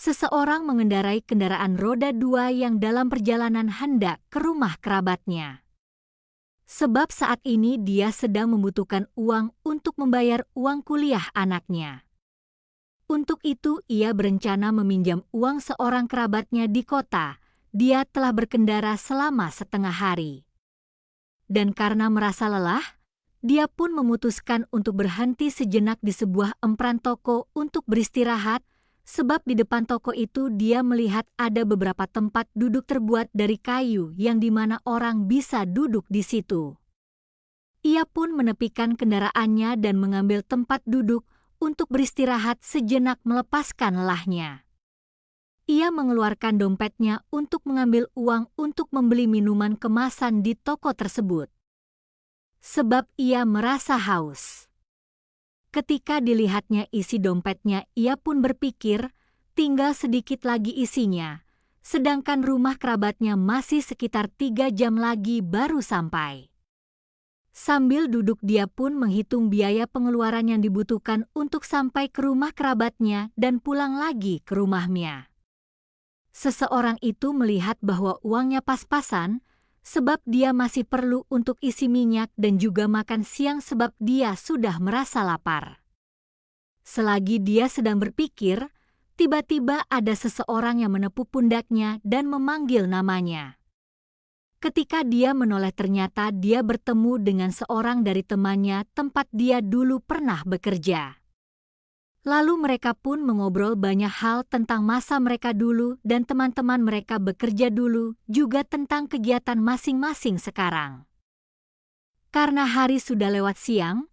Seseorang mengendarai kendaraan roda 2 yang dalam perjalanan hendak ke rumah kerabatnya. Sebab saat ini dia sedang membutuhkan uang untuk membayar uang kuliah anaknya. Untuk itu ia berencana meminjam uang seorang kerabatnya di kota. Dia telah berkendara selama setengah hari. Dan karena merasa lelah, dia pun memutuskan untuk berhenti sejenak di sebuah empran toko untuk beristirahat, sebab di depan toko itu dia melihat ada beberapa tempat duduk terbuat dari kayu yang dimana orang bisa duduk di situ. Ia pun menepikan kendaraannya dan mengambil tempat duduk untuk beristirahat sejenak melepaskan lelahnya. Ia mengeluarkan dompetnya untuk mengambil uang untuk membeli minuman kemasan di toko tersebut. Sebab ia merasa haus. Ketika dilihatnya isi dompetnya, ia pun berpikir tinggal sedikit lagi isinya, sedangkan rumah kerabatnya masih sekitar 3 jam lagi baru sampai. Sambil duduk dia pun menghitung biaya pengeluaran yang dibutuhkan untuk sampai ke rumah kerabatnya dan pulang lagi ke rumahnya. Seseorang itu melihat bahwa uangnya pas-pasan, sebab dia masih perlu untuk isi minyak dan juga makan siang sebab dia sudah merasa lapar. Selagi dia sedang berpikir, tiba-tiba ada seseorang yang menepuk pundaknya dan memanggil namanya. Ketika dia menoleh ternyata dia bertemu dengan seorang dari temannya tempat dia dulu pernah bekerja. Lalu mereka pun mengobrol banyak hal tentang masa mereka dulu dan teman-teman mereka bekerja dulu, juga tentang kegiatan masing-masing sekarang. Karena hari sudah lewat siang,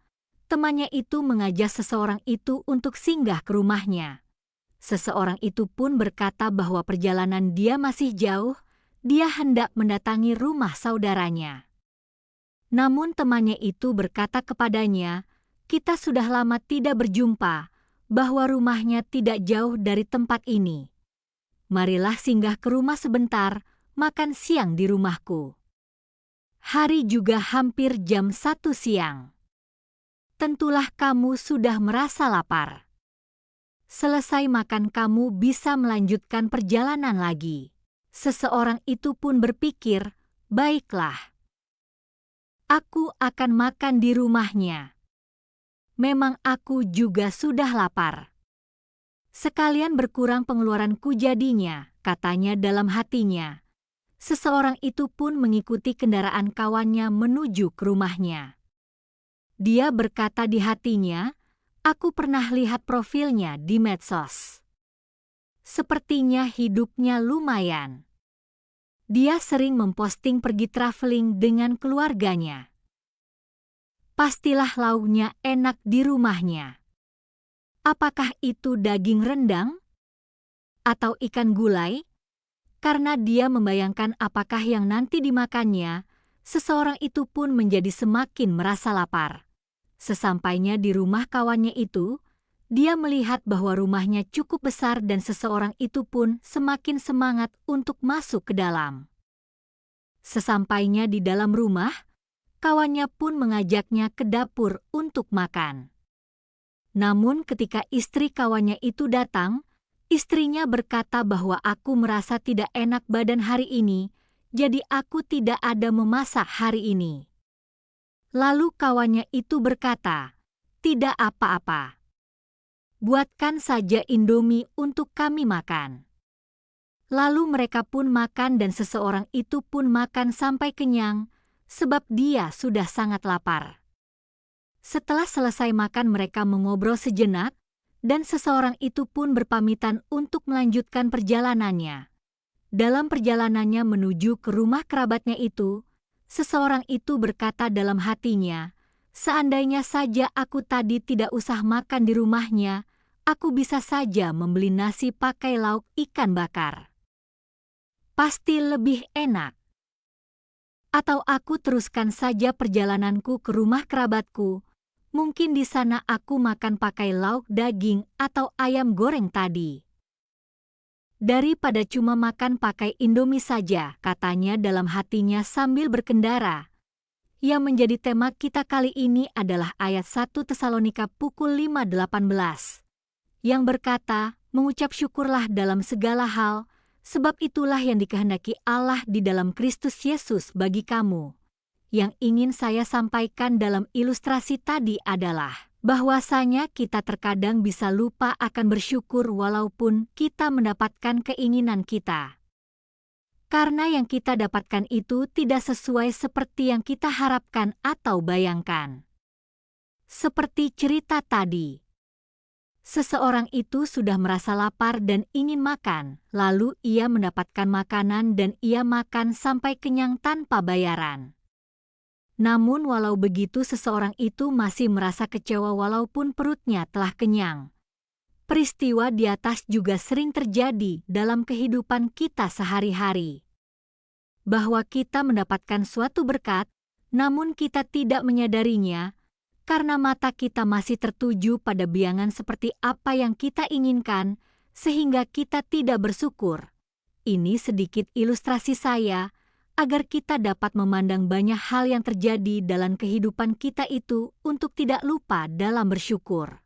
temannya itu mengajak seseorang itu untuk singgah ke rumahnya. Seseorang itu pun berkata bahwa perjalanan dia masih jauh, dia hendak mendatangi rumah saudaranya. Namun temannya itu berkata kepadanya, "Kita sudah lama tidak berjumpa, bahwa rumahnya tidak jauh dari tempat ini. Marilah singgah ke rumah sebentar, makan siang di rumahku." Hari juga hampir jam 1 siang. Tentulah kamu sudah merasa lapar. Selesai makan kamu bisa melanjutkan perjalanan lagi. Seseorang itu pun berpikir, "Baiklah. Aku akan makan di rumahnya. Memang aku juga sudah lapar. Sekalian berkurang pengeluaranku jadinya," katanya dalam hatinya. Seseorang itu pun mengikuti kendaraan kawannya menuju ke rumahnya. Dia berkata di hatinya, "Aku pernah lihat profilnya di medsos. Sepertinya hidupnya lumayan. Dia sering memposting pergi traveling dengan keluarganya. Pastilah lauknya enak di rumahnya. Apakah itu daging rendang? Atau ikan gulai?" Karena dia membayangkan apakah yang nanti dimakannya, seseorang itu pun menjadi semakin merasa lapar. Sesampainya di rumah kawannya itu, dia melihat bahwa rumahnya cukup besar dan seseorang itu pun semakin semangat untuk masuk ke dalam. Sesampainya di dalam rumah, kawannya pun mengajaknya ke dapur untuk makan. Namun ketika istri kawannya itu datang, istrinya berkata bahwa "Aku merasa tidak enak badan hari ini, jadi aku tidak ada memasak hari ini." Lalu kawannya itu berkata, "Tidak apa-apa. Buatkan saja Indomie untuk kami makan." Lalu mereka pun makan dan seseorang itu pun makan sampai kenyang, sebab dia sudah sangat lapar. Setelah selesai makan mereka mengobrol sejenak, dan seseorang itu pun berpamitan untuk melanjutkan perjalanannya. Dalam perjalanannya menuju ke rumah kerabatnya itu, seseorang itu berkata dalam hatinya, "Seandainya saja aku tadi tidak usah makan di rumahnya, aku bisa saja membeli nasi pakai lauk ikan bakar. Pasti lebih enak. Atau aku teruskan saja perjalananku ke rumah kerabatku, mungkin di sana aku makan pakai lauk daging atau ayam goreng tadi. Daripada cuma makan pakai Indomie saja," katanya dalam hatinya sambil berkendara. Yang menjadi tema kita kali ini adalah ayat 1 Tesalonika pukul 5:18, yang berkata, Mengucap syukurlah dalam segala hal, sebab itulah yang dikehendaki Allah di dalam Kristus Yesus bagi kamu. Yang ingin saya sampaikan dalam ilustrasi tadi adalah bahwasanya kita terkadang bisa lupa akan bersyukur walaupun kita mendapatkan keinginan kita. Karena yang kita dapatkan itu tidak sesuai seperti yang kita harapkan atau bayangkan. Seperti cerita tadi, seseorang itu sudah merasa lapar dan ingin makan, lalu ia mendapatkan makanan dan ia makan sampai kenyang tanpa bayaran. Namun walau begitu seseorang itu masih merasa kecewa walaupun perutnya telah kenyang. Peristiwa di atas juga sering terjadi dalam kehidupan kita sehari-hari. Bahwa kita mendapatkan suatu berkat, namun kita tidak menyadarinya, karena mata kita masih tertuju pada biangan seperti apa yang kita inginkan, sehingga kita tidak bersyukur. Ini sedikit ilustrasi saya, agar kita dapat memandang banyak hal yang terjadi dalam kehidupan kita itu untuk tidak lupa dalam bersyukur.